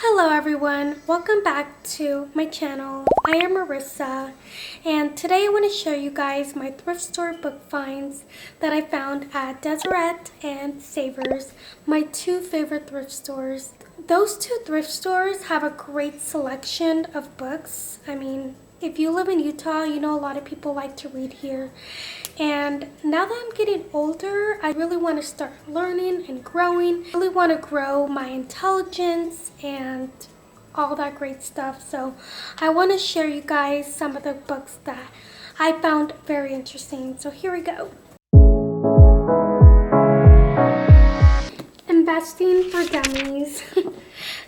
Hello everyone, welcome back to my channel. I am Marissa and today I want to show you guys my thrift store book finds that I found at Deseret and Savers, my two favorite thrift stores. Those two thrift stores have a great selection of books. I mean, if you live in Utah, you know a lot of people like to read here. And now that I'm getting older, I really want to start learning and growing. I really want to grow my intelligence and all that great stuff. So I want to share you guys some of the books that I found very interesting. So here we go. Investing for Dummies.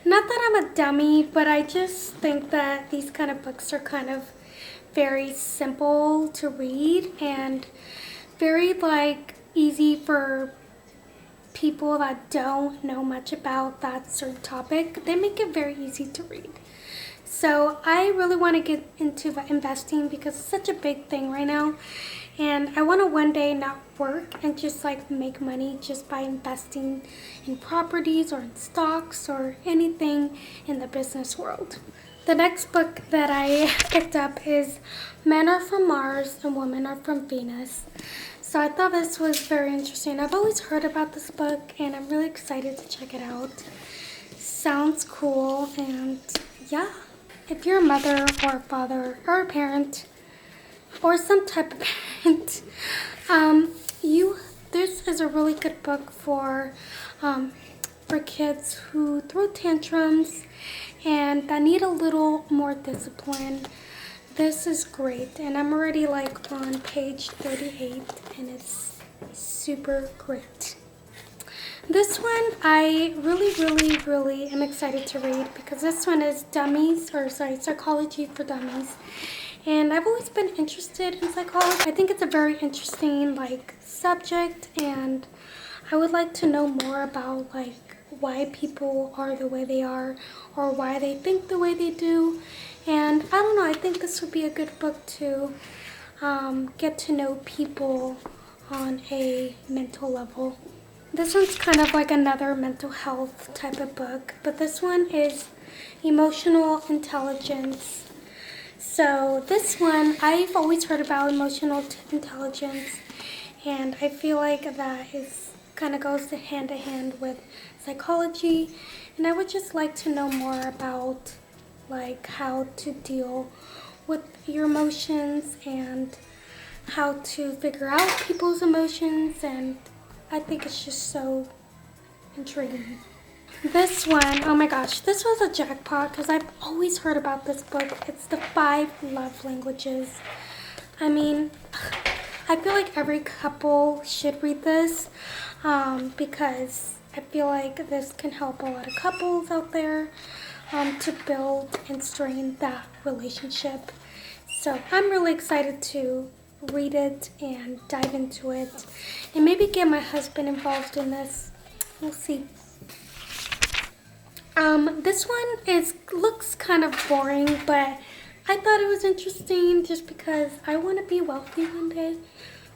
Not that I'm a dummy, but I just think that these kind of books are kind of very simple to read and very easy for people that don't know much about that certain topic. They make it very easy to read. So I really want to get into investing because it's such a big thing right now. And I want to one day not work and just make money just by investing in properties or in stocks or anything in the business world. The next book that I picked up is Men Are From Mars and Women Are From Venus. So I thought this was very interesting. I've always heard about this book and I'm really excited to check it out. Sounds cool, and yeah. If you're a mother or a father or a parent or some type of parent, this is a really good book for kids who throw tantrums and that need a little more discipline. This is great, and I'm already on page 38 and it's super great. This one I really am excited to read because this one is Psychology for Dummies. And I've always been interested in psychology. I think it's a very interesting subject, and I would like to know more about why people are the way they are or why they think the way they do. And I don't know, I think this would be a good book to get to know people on a mental level. This one's kind of like another mental health type of book, but this one is Emotional Intelligence. So this one, I've always heard about emotional intelligence, and I feel like that kind of goes hand to hand with psychology, and I would just like to know more about how to deal with your emotions and how to figure out people's emotions, and I think it's just so intriguing. This one, oh my gosh, this was a jackpot because I've always heard about this book. It's The 5 Love Languages. I mean, I feel like every couple should read this because I feel like this can help a lot of couples out there to build and strengthen that relationship. So I'm really excited to read it and dive into it and maybe get my husband involved in this. We'll see. This one looks kind of boring, but I thought it was interesting just because I want to be wealthy one day.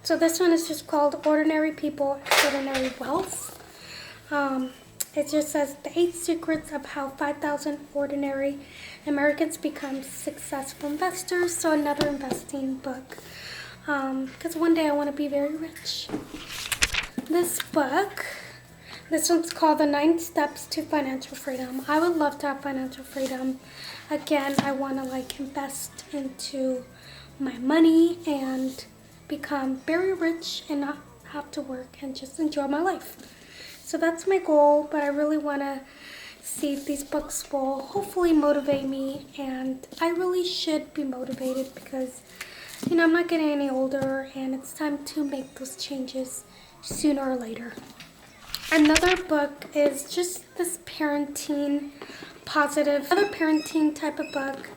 So this one is just called Ordinary People, Extraordinary Wealth. It just says the 8 secrets of how 5,000 ordinary Americans become successful investors. So another investing book. Because one day I want to be very rich. This one's called The 9 Steps to Financial Freedom. I would love to have financial freedom. Again, I want to invest into my money and become very rich and not have to work and just enjoy my life. So that's my goal, but I really want to see if these books will hopefully motivate me, and I really should be motivated because I'm not getting any older and it's time to make those changes sooner or later. Another book is just this parenting type of book.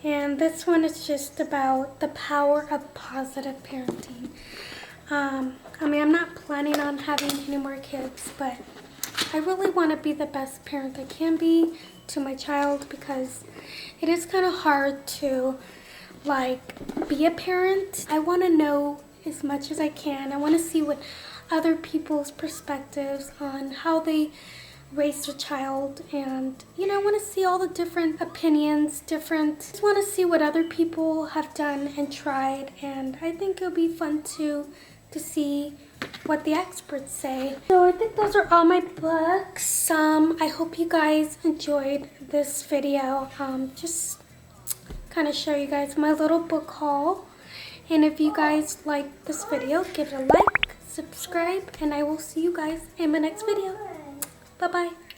And this one is just about the power of positive parenting. I'm not planning on having any more kids, but I really want to be the best parent I can be to my child because it is kind of hard to be a parent. I want to know as much as I can. I want to see what other people's perspectives on how they raised a child, and you know, I want to see all the different opinions, just want to see what other people have done and tried, and I think it'll be fun to see what the experts say. So I think those are all my books. I hope you guys enjoyed this video. Just kind of show you guys my little book haul. And if you guys like this video, give it a like, subscribe, and I will see you guys in my next video. Bye-bye.